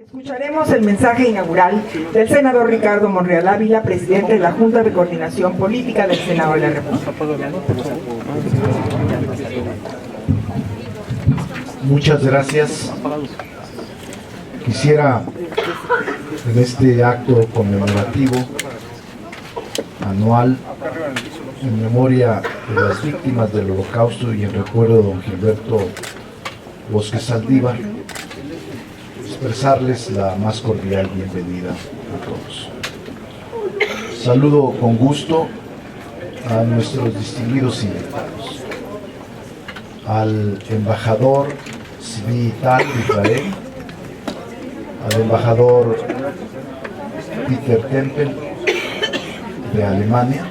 Escucharemos el mensaje inaugural del senador Ricardo Monreal Ávila, presidente de la Junta de Coordinación Política del Senado de la República. Muchas gracias. Quisiera, en este acto conmemorativo anual, en memoria de las víctimas del Holocausto y en recuerdo de don Gilberto Bosques Saldívar, expresarles la más cordial bienvenida a todos. Saludo con gusto a nuestros distinguidos invitados, al embajador Zvi Tal de Israel, al embajador Peter Tempel de Alemania,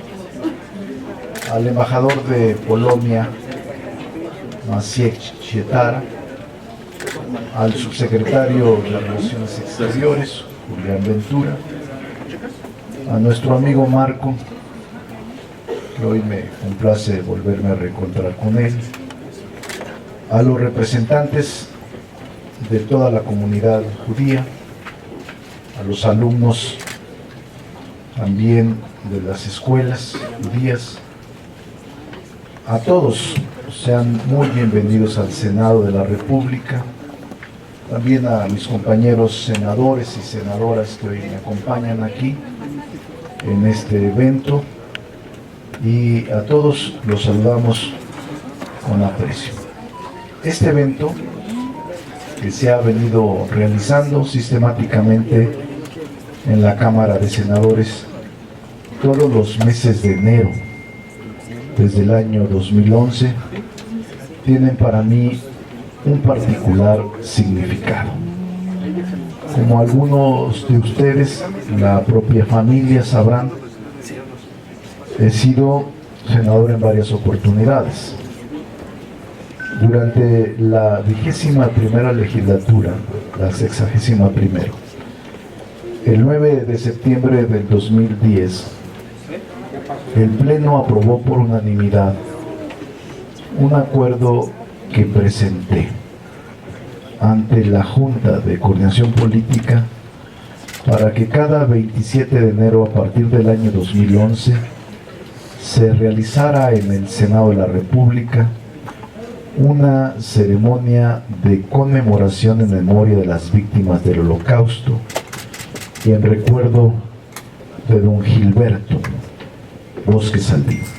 al embajador de Polonia Maciej Cietara, al subsecretario de Relaciones Exteriores, Julián Ventura, a nuestro amigo Marco, que hoy me complace volverme a reencontrar con él, a los representantes de toda la comunidad judía, a los alumnos también de las escuelas judías, a todos, sean muy bienvenidos al Senado de la República, también a mis compañeros senadores y senadoras que hoy me acompañan aquí en este evento, y a todos los saludamos con aprecio. Este evento, que se ha venido realizando sistemáticamente en la Cámara de Senadores todos los meses de enero desde el año 2011, tienen para mí un particular significado. Como algunos de ustedes, la propia familia sabrán, he sido senador en varias oportunidades. Durante la 21ª legislatura, la 61ª, el 9 de septiembre del 2010, el Pleno aprobó por unanimidad un acuerdo que presenté ante la Junta de Coordinación Política para que cada 27 de enero a partir del año 2011 se realizara en el Senado de la República una ceremonia de conmemoración en memoria de las víctimas del Holocausto y en recuerdo de don Gilberto Bosques Saldívar.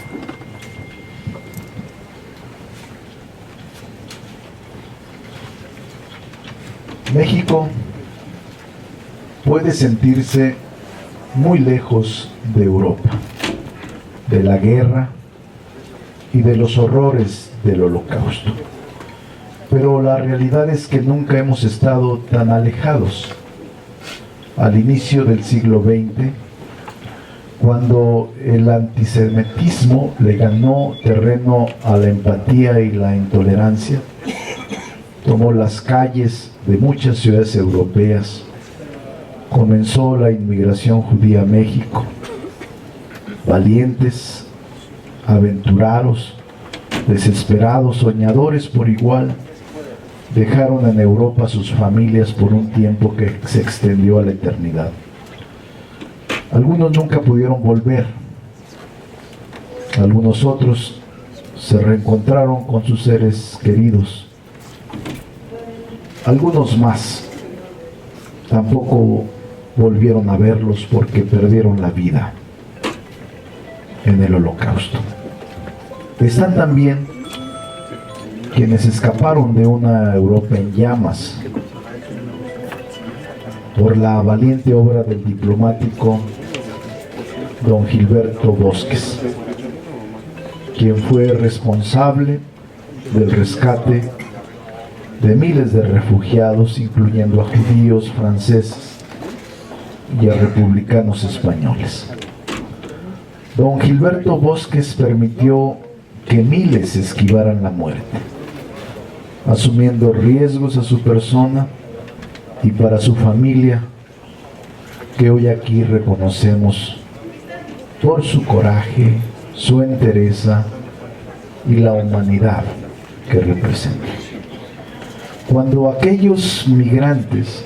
México puede sentirse muy lejos de Europa, de la guerra y de los horrores del Holocausto, pero la realidad es que nunca hemos estado tan alejados. Al inicio del siglo XX, cuando el antisemitismo le ganó terreno a la empatía y la intolerancia, tomó las calles de muchas ciudades europeas, comenzó la inmigración judía a México. Valientes, aventurados, desesperados, soñadores por igual, dejaron en Europa sus familias por un tiempo que se extendió a la eternidad. Algunos nunca pudieron volver, algunos otros se reencontraron con sus seres queridos, algunos más tampoco volvieron a verlos porque perdieron la vida en el Holocausto. Están también quienes escaparon de una Europa en llamas por la valiente obra del diplomático don Gilberto Bosques, quien fue responsable del rescate de miles de refugiados, incluyendo a judíos, franceses y a republicanos españoles. Don Gilberto Bosques permitió que miles esquivaran la muerte, asumiendo riesgos a su persona y para su familia, que hoy aquí reconocemos por su coraje, su entereza y la humanidad que representa. Cuando aquellos migrantes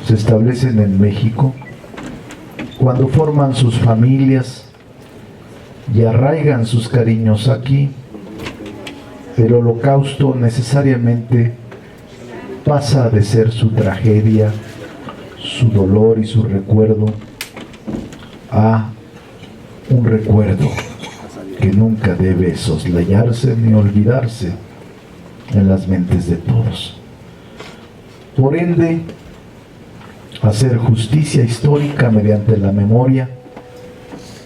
se establecen en México, cuando forman sus familias y arraigan sus cariños aquí, el Holocausto necesariamente pasa de ser su tragedia, su dolor y su recuerdo a un recuerdo que nunca debe soslayarse ni olvidarse en las mentes de todos. Por ende, hacer justicia histórica mediante la memoria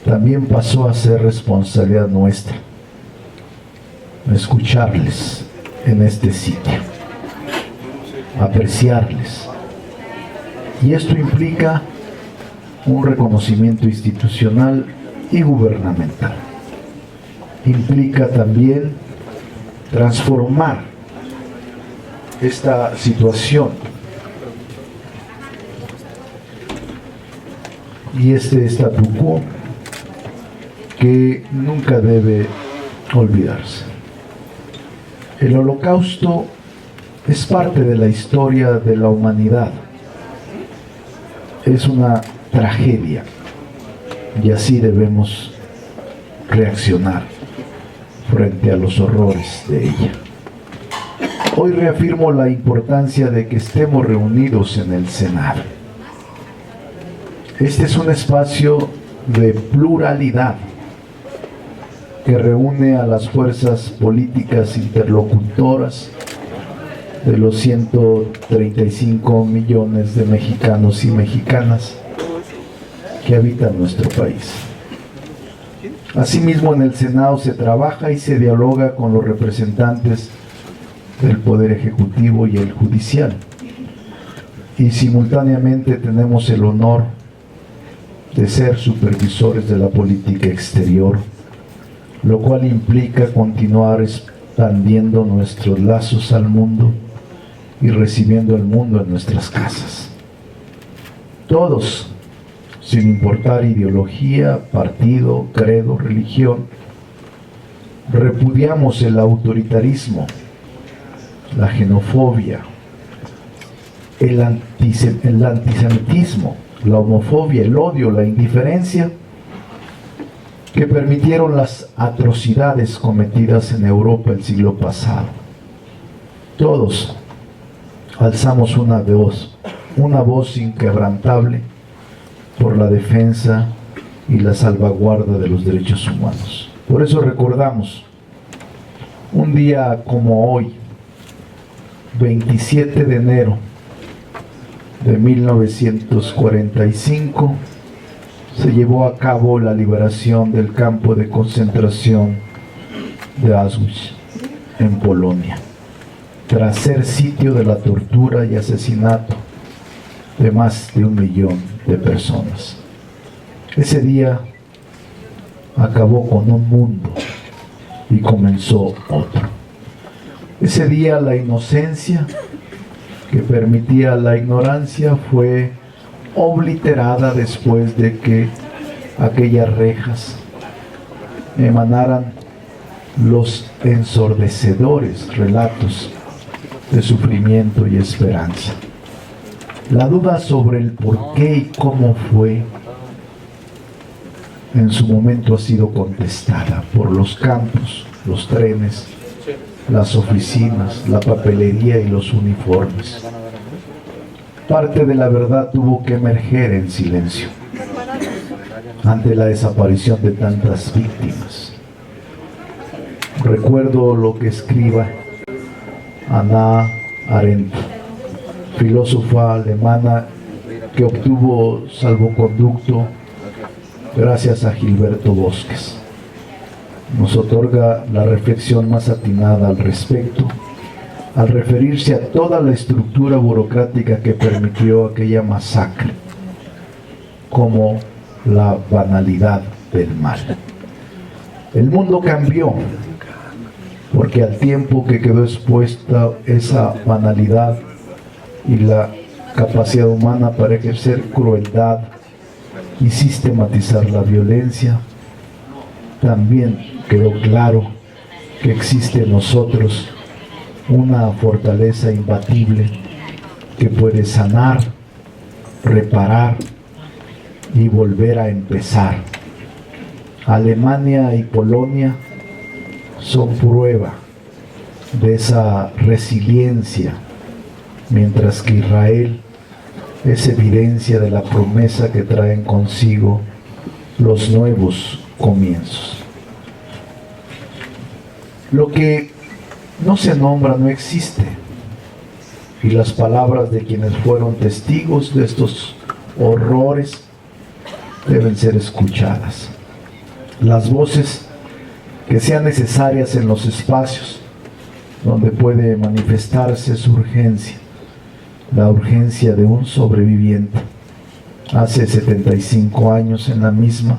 también pasó a ser responsabilidad nuestra. Escucharles en este sitio, apreciarles. Y esto implica un reconocimiento institucional y gubernamental. Implica también transformar esta situación y este statu quo que nunca debe olvidarse. El Holocausto es parte de la historia de la humanidad. Es una tragedia y así debemos reaccionar frente a los horrores de ella. Hoy reafirmo la importancia de que estemos reunidos en el Senado. Este es un espacio de pluralidad que reúne a las fuerzas políticas interlocutoras de los 135 millones de mexicanos y mexicanas que habitan nuestro país. Asimismo, en el Senado se trabaja y se dialoga con los representantes del Poder Ejecutivo y el Judicial. Y simultáneamente tenemos el honor de ser supervisores de la política exterior, lo cual implica continuar expandiendo nuestros lazos al mundo y recibiendo el mundo en nuestras casas. Todos, sin importar ideología, partido, credo, religión, repudiamos el autoritarismo, la xenofobia, el antisemitismo, la homofobia, el odio, la indiferencia que permitieron las atrocidades cometidas en Europa el siglo pasado. Todos alzamos una voz inquebrantable por la defensa y la salvaguarda de los derechos humanos. Por eso recordamos un día como hoy, 27 de enero de 1945, se llevó a cabo la liberación del campo de concentración de Auschwitz en Polonia, tras ser sitio de la tortura y asesinato de más de 1 millón de personas. Ese día acabó con un mundo y comenzó otro. Ese día la inocencia que permitía la ignorancia fue obliterada después de que aquellas rejas emanaran los ensordecedores relatos de sufrimiento y esperanza. La duda sobre el por qué y cómo fue en su momento ha sido contestada por los campos, los trenes, las oficinas, la papelería y los uniformes. Parte de la verdad tuvo que emerger en silencio ante la desaparición de tantas víctimas. Recuerdo lo que escriba Hannah Arendt, filósofa alemana que obtuvo salvoconducto gracias a Gilberto Bosques. Nos otorga la reflexión más atinada al respecto, al referirse a toda la estructura burocrática que permitió aquella masacre, como la banalidad del mal. El mundo cambió, porque al tiempo que quedó expuesta esa banalidad y la capacidad humana para ejercer crueldad y sistematizar la violencia, también quedó claro que existe en nosotros una fortaleza imbatible que puede sanar reparar y volver a empezar. Alemania y Polonia son prueba de esa resiliencia, mientras que Israel es evidencia de la promesa que traen consigo los nuevos comienzos. Lo que no se nombra no existe, y las palabras de quienes fueron testigos de estos horrores deben ser escuchadas. Las voces que sean necesarias en los espacios donde puede manifestarse su urgencia, la urgencia de un sobreviviente hace 75 años en la misma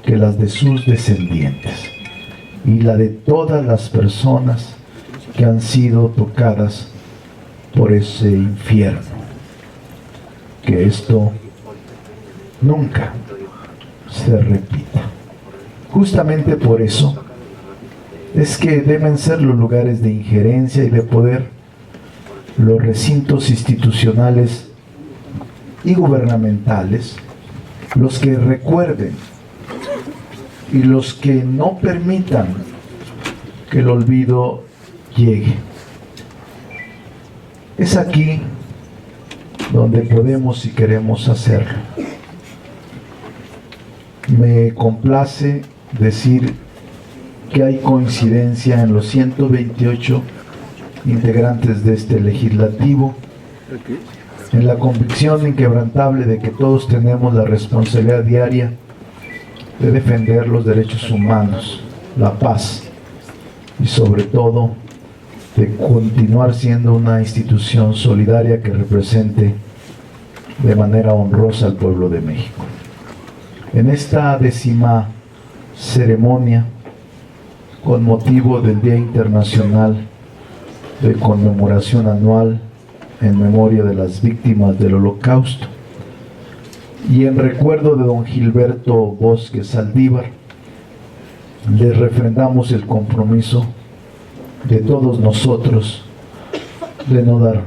que las de sus descendientes y la de todas las personas que han sido tocadas por ese infierno. Que esto nunca se repita. Justamente por eso es que deben ser los lugares de injerencia y de poder, los recintos institucionales y gubernamentales, los que recuerden y los que no permitan que el olvido llegue. Es aquí donde podemos y queremos hacerlo. Me complace decir que hay coincidencia en los 128 integrantes de este legislativo, en la convicción inquebrantable de que todos tenemos la responsabilidad diaria de defender los derechos humanos, la paz y sobre todo de continuar siendo una institución solidaria que represente de manera honrosa al pueblo de México. En esta 10ª ceremonia, con motivo del Día Internacional de Conmemoración Anual en memoria de las víctimas del Holocausto y en recuerdo de don Gilberto Bosque Saldívar, les refrendamos el compromiso de todos nosotros de no dar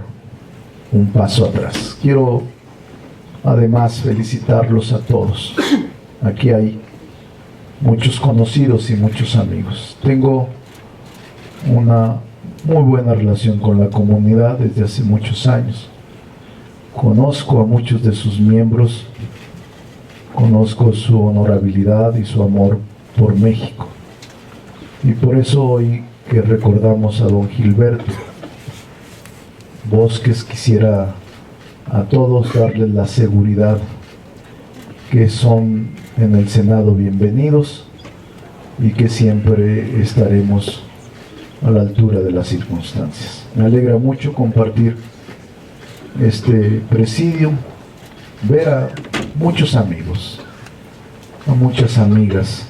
un paso atrás. Quiero además felicitarlos a todos. Aquí hay muchos conocidos y muchos amigos. Tengo una muy buena relación con la comunidad desde hace muchos años. Conozco a muchos de sus miembros, conozco su honorabilidad y su amor por México. Y por eso hoy que recordamos a don Gilberto Bosques, quisiera a todos darles la seguridad que son en el Senado bienvenidos y que siempre estaremos a la altura de las circunstancias. Me alegra mucho compartir este presidio, ver a muchos amigos, a muchas amigas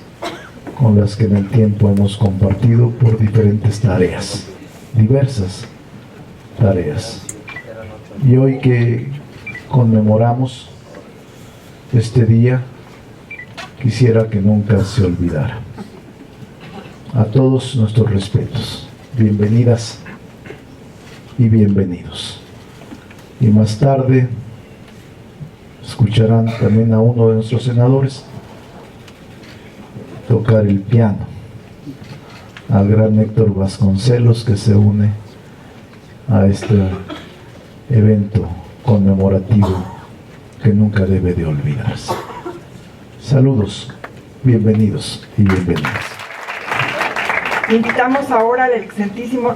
con las que en el tiempo hemos compartido por diferentes tareas, diversas tareas. Y hoy que conmemoramos este día, quisiera que nunca se olvidara. A todos nuestros respetos, bienvenidas y bienvenidos. Y más tarde escucharán también a uno de nuestros senadores tocar el piano, al gran Héctor Vasconcelos, que se une a este evento conmemorativo que nunca debe de olvidarse. Saludos, bienvenidos y bienvenidas. Invitamos ahora al excelentísimo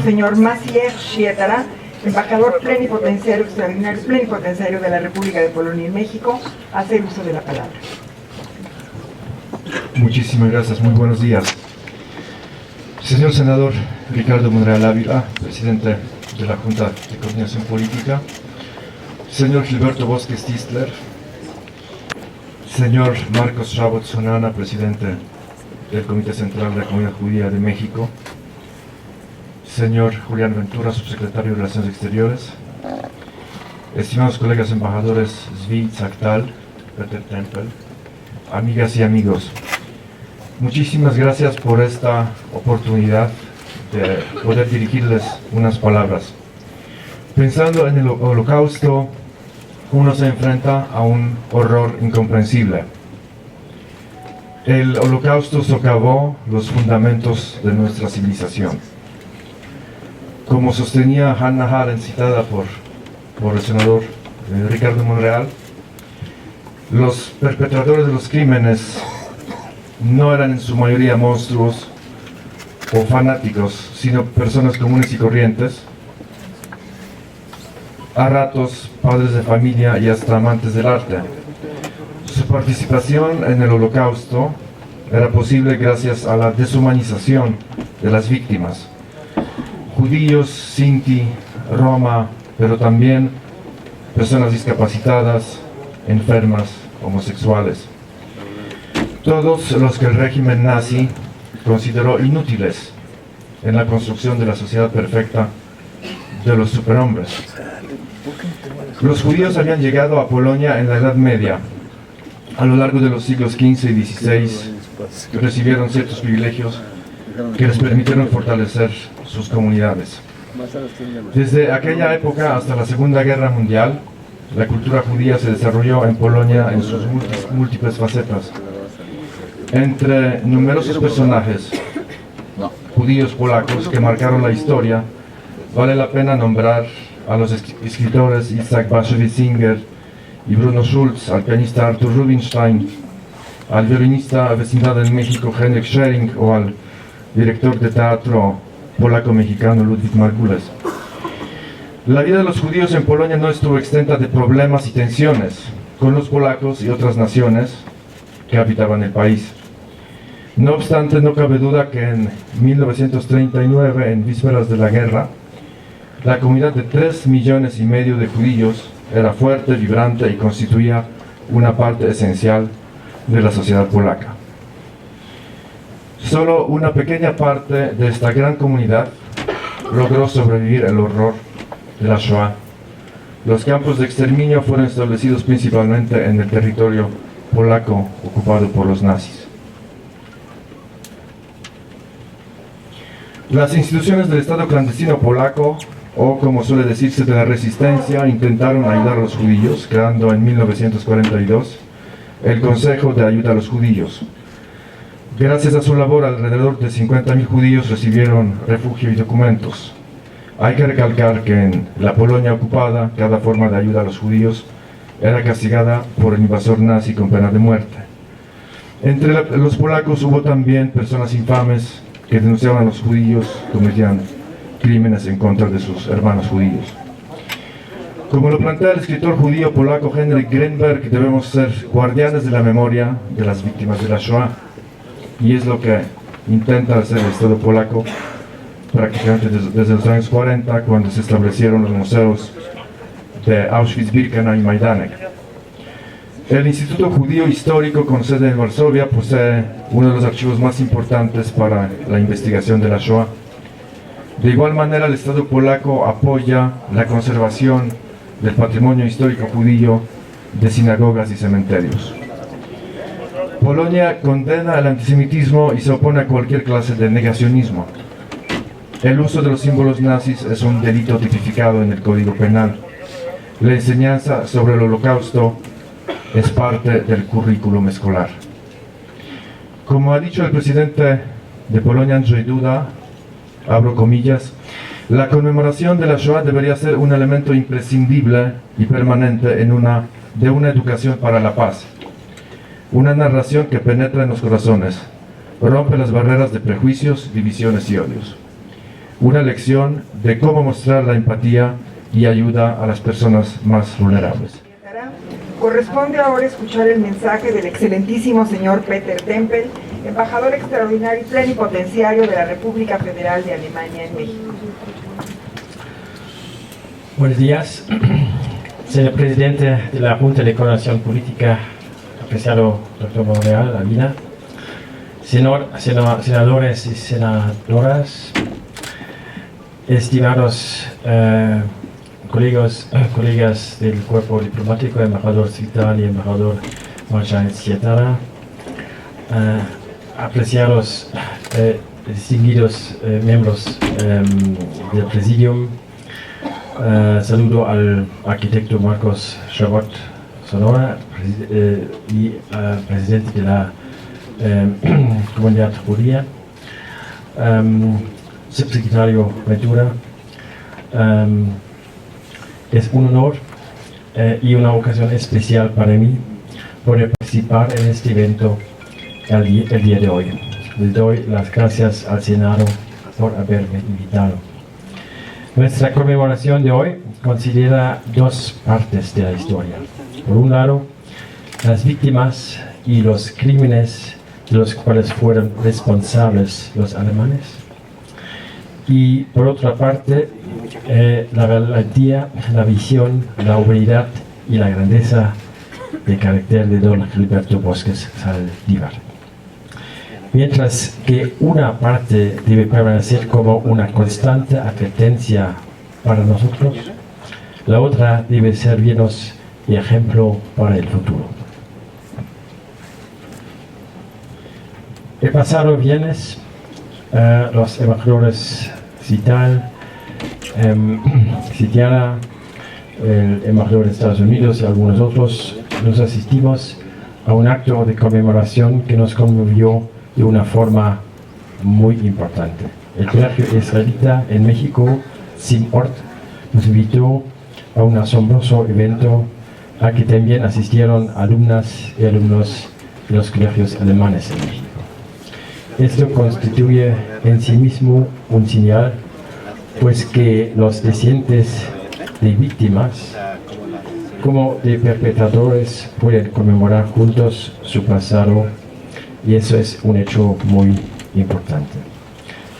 señor Maciej Schietara, embajador plenipotenciario extraordinario plenipotenciario de la República de Polonia en México, a hacer uso de la palabra. Muchísimas gracias, muy buenos días. Señor senador Ricardo Monreal Ávila, presidente de la Junta de Coordinación Política, señor Gilberto Bosques Tistler, señor Marcos Rabot Sonana, presidente del Comité Central de la Comunidad Judía de México, señor Julián Ventura, subsecretario de Relaciones Exteriores, estimados colegas embajadores Zvi Tzaktal, Peter Tempel, amigas y amigos, muchísimas gracias por esta oportunidad de poder dirigirles unas palabras. Pensando en el Holocausto uno se enfrenta a un horror incomprensible. El Holocausto socavó los fundamentos de nuestra civilización. Como sostenía Hannah Arendt, citada por el senador Ricardo Monreal, los perpetradores de los crímenes no eran en su mayoría monstruos o fanáticos, sino personas comunes y corrientes, a ratos padres de familia y hasta amantes del arte. Su participación en el Holocausto era posible gracias a la deshumanización de las víctimas, judíos, sinti, roma, pero también personas discapacitadas, enfermas, homosexuales. Todos los que el régimen nazi consideró inútiles en la construcción de la sociedad perfecta de los superhombres. Los judíos habían llegado a Polonia en la Edad Media. A lo largo de los siglos XV y XVI recibieron ciertos privilegios que les permitieron fortalecer sus comunidades. Desde aquella época hasta la Segunda Guerra Mundial, la cultura judía se desarrolló en Polonia en sus múltiples facetas. Entre numerosos personajes judíos polacos que marcaron la historia, vale la pena nombrar a los escritores Isaac Bashevis Singer y Bruno Schulz, al pianista Arthur Rubinstein, al violinista vecindad en México Henryk Schering o al director de teatro polaco-mexicano Ludwig Margules. La vida de los judíos en Polonia no estuvo exenta de problemas y tensiones con los polacos y otras naciones que habitaban el país. No obstante, no cabe duda que en 1939, en vísperas de la guerra, la comunidad de 3,5 millones de judíos era fuerte, vibrante y constituía una parte esencial de la sociedad polaca. Solo una pequeña parte de esta gran comunidad logró sobrevivir el horror de la Shoah. Los campos de exterminio fueron establecidos principalmente en el territorio polaco ocupado por los nazis. Las instituciones del Estado clandestino polaco, o como suele decirse de la resistencia, intentaron ayudar a los judíos, creando en 1942 el Consejo de Ayuda a los Judíos. Gracias a su labor, alrededor de 50.000 judíos recibieron refugio y documentos. Hay que recalcar que en la Polonia ocupada, cada forma de ayuda a los judíos era castigada por el invasor nazi con pena de muerte. Entre los polacos hubo también personas infames que denunciaban a los judíos, cometían crímenes en contra de sus hermanos judíos. Como lo plantea el escritor judío polaco Henryk Greenberg, debemos ser guardianes de la memoria de las víctimas de la Shoah, y es lo que intenta hacer el Estado polaco prácticamente desde los años 40, cuando se establecieron los museos de Auschwitz-Birkenau y Majdanek. El Instituto Judío Histórico, con sede en Varsovia, posee uno de los archivos más importantes para la investigación de la Shoah. De igual manera, el Estado polaco apoya la conservación del patrimonio histórico judío de sinagogas y cementerios. Polonia condena el antisemitismo y se opone a cualquier clase de negacionismo. El uso de los símbolos nazis es un delito tipificado en el Código Penal. La enseñanza sobre el Holocausto es parte del currículum escolar. Como ha dicho el presidente de Polonia, Andrzej Duda, abro comillas, la conmemoración de la Shoah debería ser un elemento imprescindible y permanente de una educación para la paz. Una narración que penetra en los corazones, rompe las barreras de prejuicios, divisiones y odios. Una lección de cómo mostrar la empatía y ayuda a las personas más vulnerables. Corresponde ahora escuchar el mensaje del excelentísimo señor Peter Tempel, embajador extraordinario y plenipotenciario de la República Federal de Alemania en México. Buenos días, señor presidente de la Junta de Coordinación Política, apreciado doctor Monreal, Alina, senadores y senadoras, estimados colegas del cuerpo diplomático, embajador Zvital y embajador Marjan Sietara, apreciados distinguidos miembros del Presidium, Saludo al arquitecto Marcos Chabot Sonora y presidente de la comunidad judía, subsecretario Ventura. Es un honor y una ocasión especial para mí poder participar en este evento el día de hoy. Le doy las gracias al Senado por haberme invitado. Nuestra conmemoración de hoy considera dos partes de la historia. Por un lado, las víctimas y los crímenes de los cuales fueron responsables los alemanes. Y por otra parte, la valentía, la visión, la humanidad y la grandeza de carácter de don Gilberto Bosques Saldívar. Mientras que una parte debe permanecer como una constante advertencia para nosotros, la otra debe servirnos de ejemplo para el futuro. El pasado viernes, los embajadores Citiara, el embajador de Estados Unidos y algunos otros, nos asistimos a un acto de conmemoración que nos conmovió de una forma muy importante. El colegio israelita en México, Simort, nos invitó a un asombroso evento al que también asistieron alumnas y alumnos de los colegios alemanes en México. Esto constituye en sí mismo un señal, pues que los descendientes de víctimas como de perpetradores pueden conmemorar juntos su pasado, y eso es un hecho muy importante.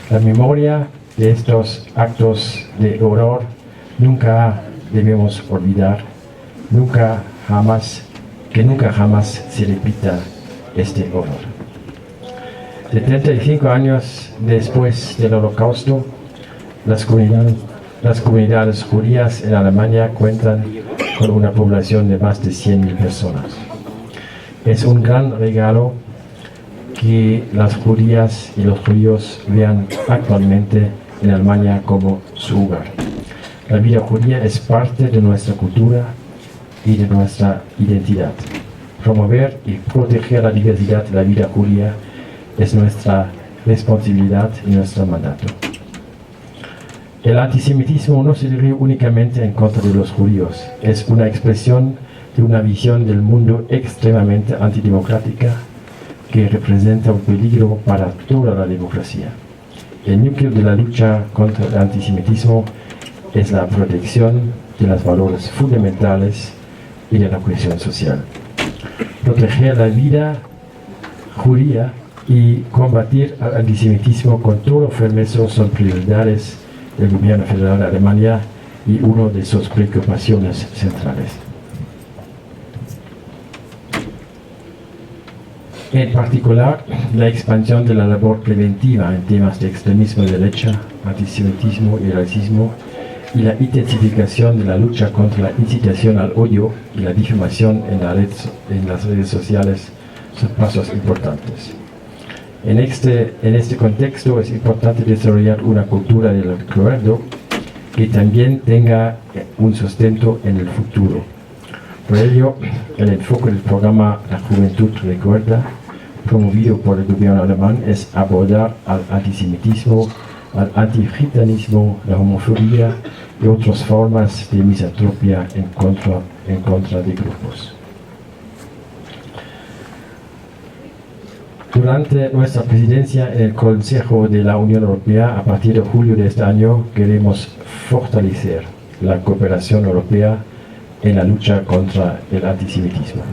La memoria de estos actos de horror nunca debemos olvidar, nunca jamás se repita este horror. 75 años después del Holocausto, las comunidades judías en Alemania cuentan con una población de más de 100.000 personas. Es un gran regalo que las judías y los judíos vean actualmente en Alemania como su hogar. La vida judía es parte de nuestra cultura y de nuestra identidad. Promover y proteger la diversidad de la vida judía es nuestra responsabilidad y nuestro mandato. El antisemitismo no se dirige únicamente en contra de los judíos, es una expresión de una visión del mundo extremadamente antidemocrática que representa un peligro para toda la democracia. El núcleo de la lucha contra el antisemitismo es la protección de los valores fundamentales y de la cohesión social. Proteger la vida judía y combatir el antisemitismo con toda firmeza son prioridades del gobierno federal de Alemania y una de sus preocupaciones centrales. En particular, la expansión de la labor preventiva en temas de extremismo de derecha, antisemitismo y racismo, y la intensificación de la lucha contra la incitación al odio y la difamación en las redes sociales son pasos importantes. En este contexto es importante desarrollar una cultura del recuerdo que también tenga un sustento en el futuro. Por ello, el enfoque del programa La Juventud Recuerda, promovido por el gobierno alemán, es abordar al antisemitismo, al antigitanismo, la homofobia y otras formas de misantropía en contra de grupos. Durante nuestra presidencia en el Consejo de la Unión Europea, a partir de julio de este año, queremos fortalecer la cooperación europea en la lucha contra el antisemitismo.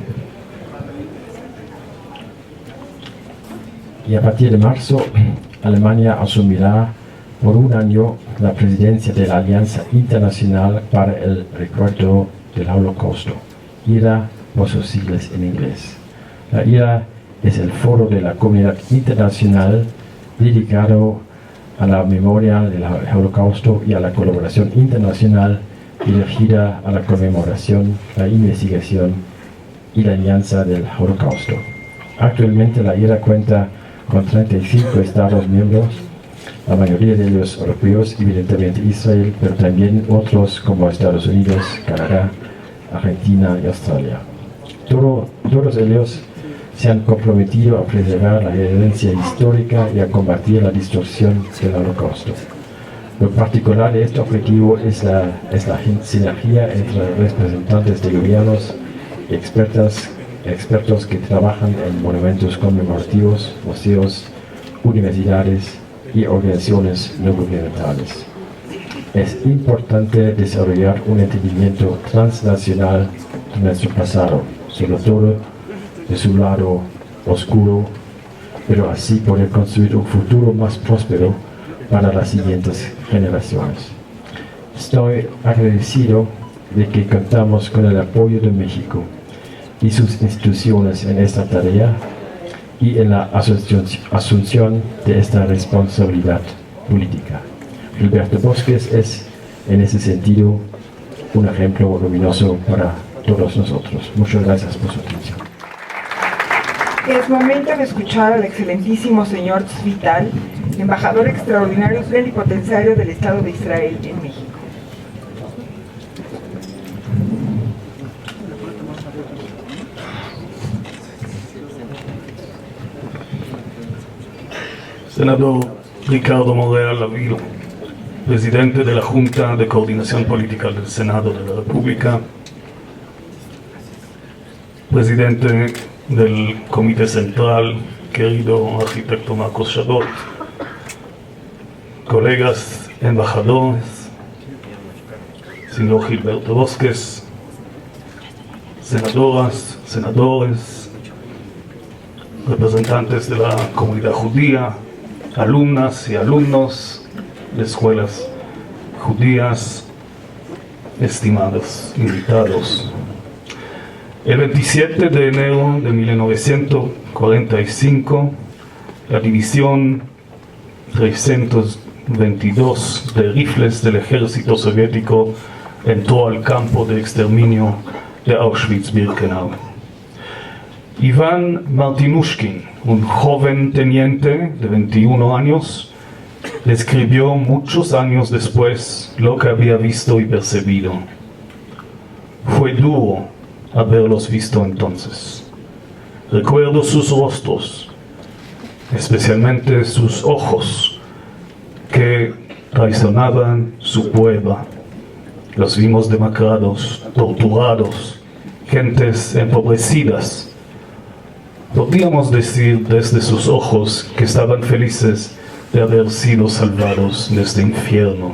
Y a partir de marzo, Alemania asumirá por un año la presidencia de la Alianza Internacional para el Recuerdo del Holocausto, IRA por sus siglas en inglés. La IRA es el foro de la comunidad internacional dedicado a la memoria del Holocausto y a la colaboración internacional dirigida a la conmemoración, la investigación y la alianza del Holocausto. Actualmente la IRA cuenta con 35 Estados miembros, la mayoría de ellos europeos, evidentemente Israel, pero también otros como Estados Unidos, Canadá, Argentina y Australia. Todos ellos se han comprometido a preservar la herencia histórica y a combatir la distorsión del Holocausto. Lo particular de este objetivo es la sinergia entre representantes de gobiernos y expertos que trabajan en monumentos conmemorativos, museos, universidades y organizaciones no gubernamentales. Es importante desarrollar un entendimiento transnacional de nuestro pasado, sobre todo de su lado oscuro, pero así poder construir un futuro más próspero para las siguientes generaciones. Estoy agradecido de que contamos con el apoyo de México y sus instituciones en esta tarea y en la asunción de esta responsabilidad política. Gilberto Bosques es, en ese sentido, un ejemplo luminoso para todos nosotros. Muchas gracias por su atención. Es momento de escuchar al excelentísimo señor Tzvi Tal, embajador extraordinario plenipotenciario del Estado de Israel en México. Senador Ricardo Monreal Lavilo, presidente de la Junta de Coordinación Política del Senado de la República, presidente del Comité Central, querido arquitecto Marcos Shadot, colegas embajadores, señor Gilberto Bosques, senadoras, senadores, representantes de la comunidad judía, alumnas y alumnos de escuelas judías, estimados invitados. El 27 de enero de 1945, la División 322 de rifles del ejército soviético entró al campo de exterminio de Auschwitz-Birkenau. Iván Martinushkin, un joven teniente de 21 años, describió muchos años después lo que había visto y percibido. Fue duro haberlos visto entonces. Recuerdo sus rostros, especialmente sus ojos, que traicionaban su prueba. Los vimos demacrados, torturados, gentes empobrecidas. Podríamos decir desde sus ojos que estaban felices de haber sido salvados de este infierno.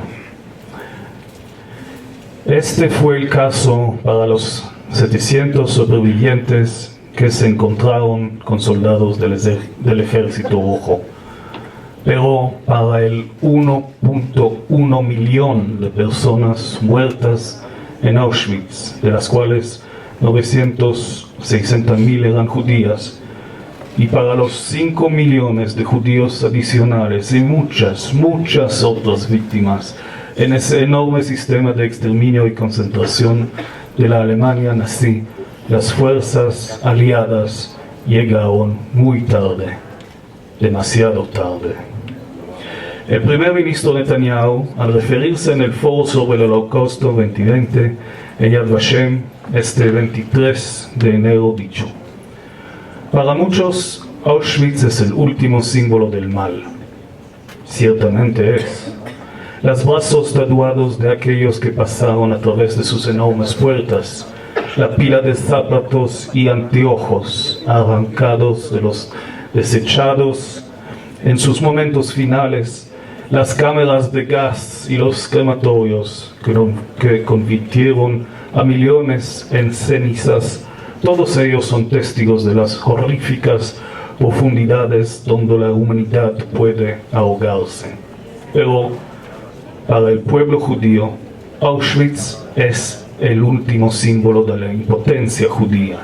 Este fue el caso para los 700 sobrevivientes que se encontraron con soldados del Ejército Rojo. Pero para el 1.1 millón de personas muertas en Auschwitz, de las cuales 960.000 eran judías, y para los 5 millones de judíos adicionales y muchas otras víctimas en ese enorme sistema de exterminio y concentración de la Alemania nazi, las fuerzas aliadas llegaron muy tarde, demasiado tarde. El primer ministro Netanyahu, al referirse en el foro sobre el Holocausto 2020 en Yad Vashem, este 23 de enero, dicho: para muchos, Auschwitz es el último símbolo del mal. Ciertamente es. Los brazos tatuados de aquellos que pasaron a través de sus enormes puertas, la pila de zapatos y anteojos arrancados de los desechados en sus momentos finales, las cámaras de gas y los crematorios que convirtieron a millones en cenizas. Todos ellos son testigos de las horríficas profundidades donde la humanidad puede ahogarse. Pero para el pueblo judío, Auschwitz es el último símbolo de la impotencia judía.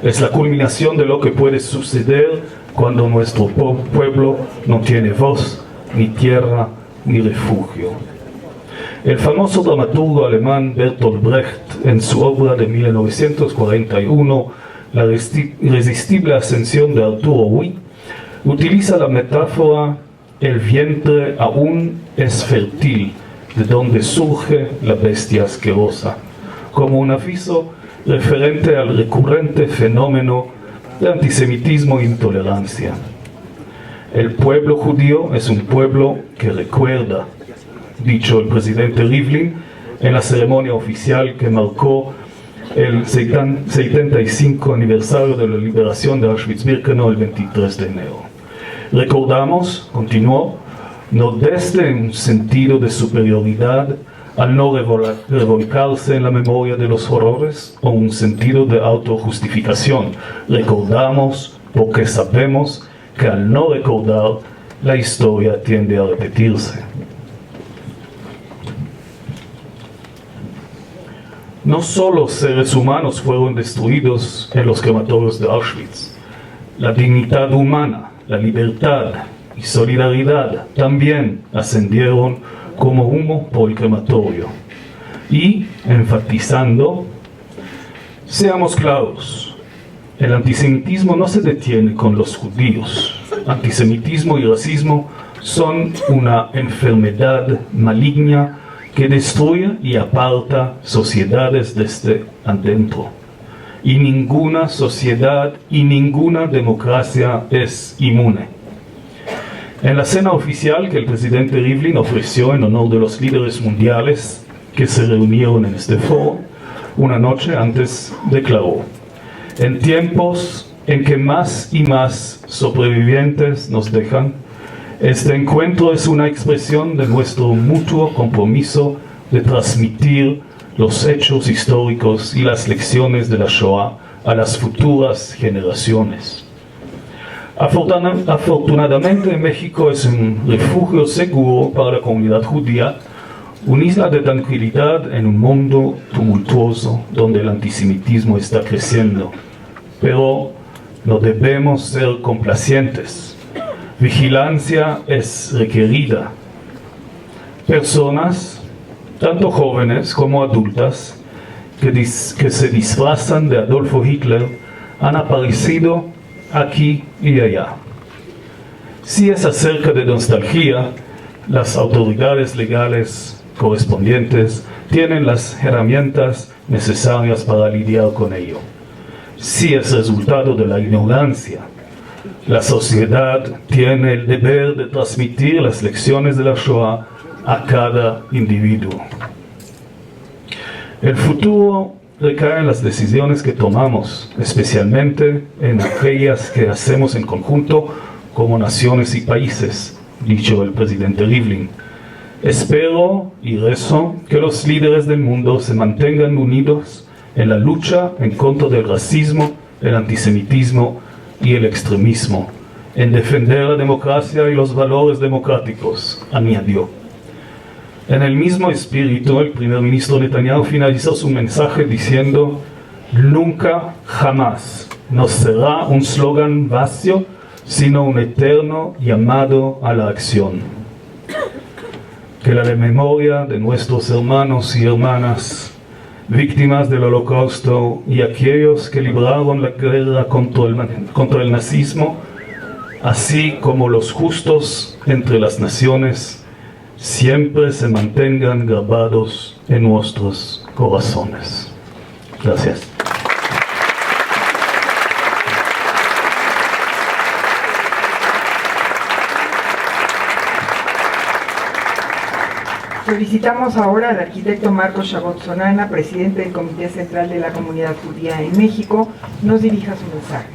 Es la culminación de lo que puede suceder cuando nuestro pueblo no tiene voz, ni tierra, ni refugio. El famoso dramaturgo alemán Bertolt Brecht, en su obra de 1941, La irresistible ascensión de Arturo Huy, utiliza la metáfora el vientre aún es fértil, de donde surge la bestia asquerosa, como un aviso referente al recurrente fenómeno de antisemitismo e intolerancia. El pueblo judío es un pueblo que recuerda, dicho el presidente Rivlin en la ceremonia oficial que marcó el 75 aniversario de la liberación de Auschwitz-Birkenau el 23 de enero. Recordamos, continuó, no desde un sentido de superioridad al no revolcarse en la memoria de los horrores o un sentido de autojustificación. Recordamos porque sabemos que al no recordar, la historia tiende a repetirse. No solo seres humanos fueron destruidos en los crematorios de Auschwitz, la dignidad humana, la libertad y solidaridad también ascendieron como humo por el crematorio. Y, enfatizando, seamos claros, el antisemitismo no se detiene con los judíos. Antisemitismo y racismo son una enfermedad maligna que destruye y aparta sociedades desde adentro. Y ninguna sociedad y ninguna democracia es inmune. En la cena oficial que el presidente Rivlin ofreció en honor de los líderes mundiales que se reunieron en este foro, una noche antes declaró: en tiempos en que más y más sobrevivientes nos dejan, este encuentro es una expresión de nuestro mutuo compromiso de transmitir los hechos históricos y las lecciones de la Shoah a las futuras generaciones. Afortunadamente, México es un refugio seguro para la comunidad judía, una isla de tranquilidad en un mundo tumultuoso donde el antisemitismo está creciendo. Pero no debemos ser complacientes. Vigilancia es requerida. Personas, tanto jóvenes como adultas, que se disfrazan de Adolfo Hitler han aparecido aquí y allá. Si es acerca de nostalgia, las autoridades legales correspondientes tienen las herramientas necesarias para lidiar con ello. Si es resultado de la ignorancia, la sociedad tiene el deber de transmitir las lecciones de la Shoah a cada individuo. El futuro recae en las decisiones que tomamos, especialmente en aquellas que hacemos en conjunto como naciones y países, dicho el presidente Rivlin. Espero y rezo que los líderes del mundo se mantengan unidos en la lucha en contra del racismo, el antisemitismo y el extremismo, en defender la democracia y los valores democráticos, añadió. En el mismo espíritu, el primer ministro Netanyahu finalizó su mensaje diciendo: nunca, jamás, no será un slogan vacío, sino un eterno llamado a la acción. Que la memoria de nuestros hermanos y hermanas, víctimas del Holocausto y aquellos que libraron la guerra contra el nazismo, así como los justos entre las naciones, siempre se mantengan grabados en nuestros corazones. Gracias. Solicitamos ahora al arquitecto Marcos Chabot Sonana, presidente del Comité Central de la Comunidad Judía en México, nos dirija su mensaje.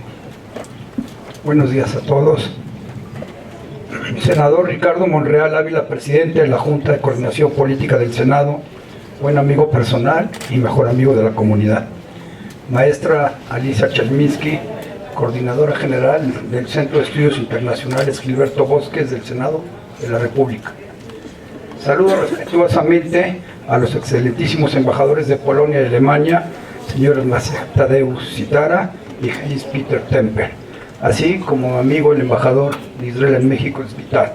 Buenos días a todos. Senador Ricardo Monreal Ávila, presidente de la Junta de Coordinación Política del Senado, buen amigo personal y mejor amigo de la comunidad. Maestra Alicia Cherminsky, coordinadora general del Centro de Estudios Internacionales Gilberto Bosques del Senado de la República. Saludo respetuosamente a los excelentísimos embajadores de Polonia y Alemania, señores Tadeusz Citara y Hans-Peter Temper, así como amigo el embajador de Israel en México, Vital.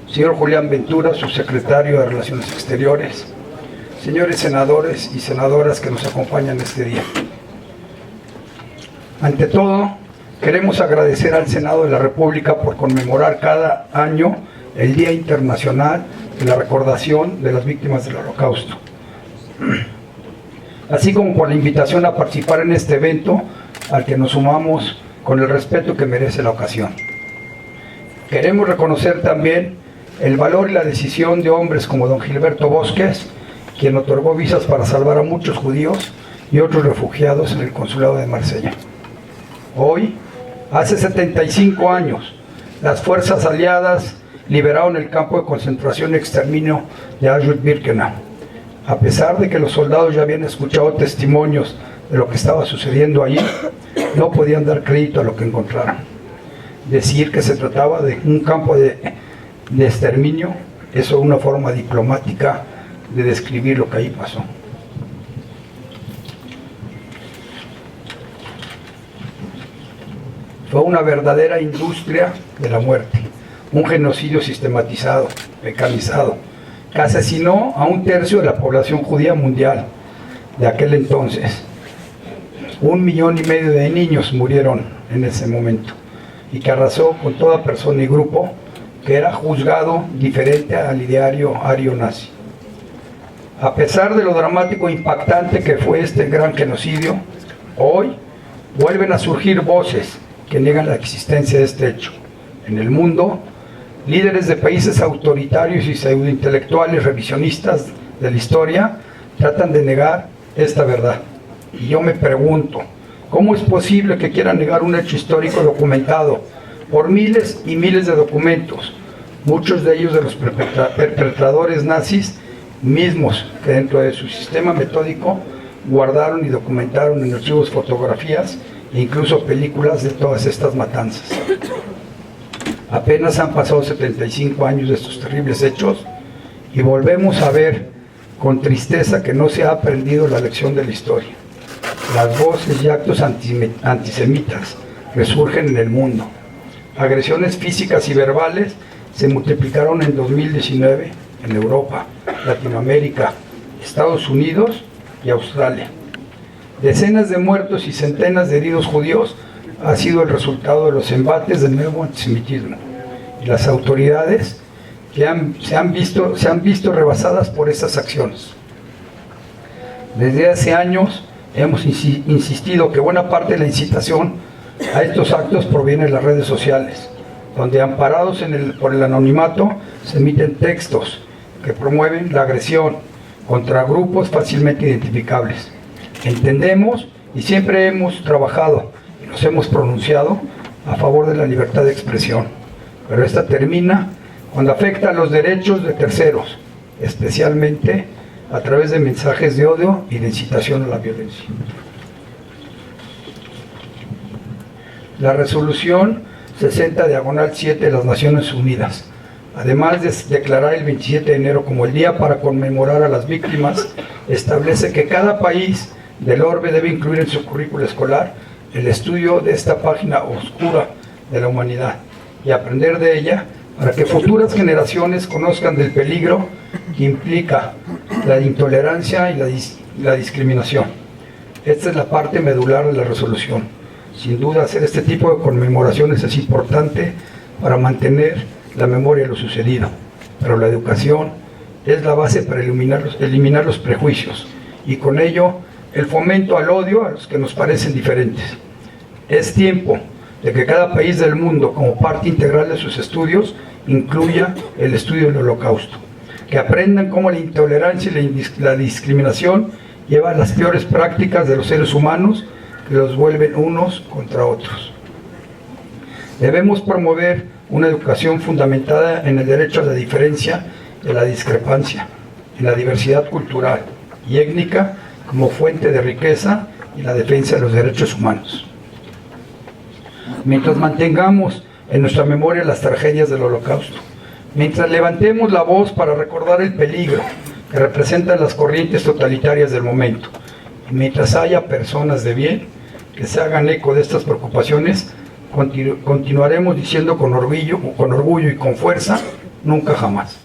Señor Julián Ventura, subsecretario de Relaciones Exteriores, señores senadores y senadoras que nos acompañan este día. Ante todo, Queremos agradecer al Senado de la República por conmemorar cada año el Día Internacional de la Recordación de las Víctimas del Holocausto, así como por la invitación a participar en este evento al que nos sumamos con el respeto que merece la ocasión. Queremos reconocer también el valor y la decisión de hombres como don Gilberto Bosques, quien otorgó visas para salvar a muchos judíos y otros refugiados en el consulado de Marsella. Hoy, hace 75 años, las fuerzas aliadas liberaron el campo de concentración y exterminio de Auschwitz-Birkenau. A pesar de que los soldados ya habían escuchado testimonios de lo que estaba sucediendo allí, no podían dar crédito a lo que encontraron. Decir que se trataba de un campo de exterminio es una forma diplomática de describir lo que ahí pasó. Fue una verdadera industria de la muerte, un genocidio sistematizado, mecanizado, que asesinó a 1/3 de la población judía mundial de aquel entonces. 1,5 millones de niños murieron en ese momento, y que arrasó con toda persona y grupo que era juzgado diferente al ideario ario nazi. A pesar de lo dramático e impactante que fue este gran genocidio, hoy vuelven a surgir voces que niegan la existencia de este hecho. En el mundo, líderes de países autoritarios y pseudointelectuales revisionistas de la historia tratan de negar esta verdad. Y yo me pregunto, ¿cómo es posible que quieran negar un hecho histórico documentado por miles y miles de documentos, muchos de ellos de los perpetradores nazis mismos, que dentro de su sistema metódico guardaron y documentaron en archivos fotografías e incluso películas de todas estas matanzas? Apenas han pasado 75 años de estos terribles hechos y volvemos a ver con tristeza que no se ha aprendido la lección de la historia. Las voces y actos antisemitas resurgen en el mundo. Agresiones físicas y verbales se multiplicaron en 2019 en Europa, Latinoamérica, Estados Unidos y Australia. Decenas de muertos y centenas de heridos judíos ha sido el resultado de los embates del nuevo antisemitismo. Y las autoridades se han visto rebasadas por estas acciones. Desde hace años hemos insistido que buena parte de la incitación a estos actos proviene de las redes sociales, donde amparados por el anonimato se emiten textos que promueven la agresión contra grupos fácilmente identificables. Entendemos y siempre hemos trabajado y nos hemos pronunciado a favor de la libertad de expresión, pero esta termina cuando afecta a los derechos de terceros, especialmente a través de mensajes de odio y de incitación a la violencia. La resolución 60/7 de las Naciones Unidas, además de declarar el 27 de enero como el día para conmemorar a las víctimas, establece que cada país del orbe debe incluir en su currículo escolar el estudio de esta página oscura de la humanidad y aprender de ella para que futuras generaciones conozcan del peligro que implica la intolerancia y la discriminación. Esta es la parte medular de la resolución. Sin duda, hacer este tipo de conmemoraciones es importante para mantener la memoria de lo sucedido, pero la educación es la base para eliminar los prejuicios y con ello el fomento al odio a los que nos parecen diferentes. Es tiempo de que cada país del mundo, como parte integral de sus estudios, incluya el estudio del Holocausto, que aprendan cómo la intolerancia y la discriminación llevan las peores prácticas de los seres humanos que los vuelven unos contra otros. Debemos promover una educación fundamentada en el derecho a la diferencia y a la discrepancia, en la diversidad cultural y étnica como fuente de riqueza y la defensa de los derechos humanos. Mientras mantengamos en nuestra memoria las tragedias del Holocausto, mientras levantemos la voz para recordar el peligro que representan las corrientes totalitarias del momento, y mientras haya personas de bien que se hagan eco de estas preocupaciones, continuaremos diciendo con orgullo y con fuerza, nunca jamás.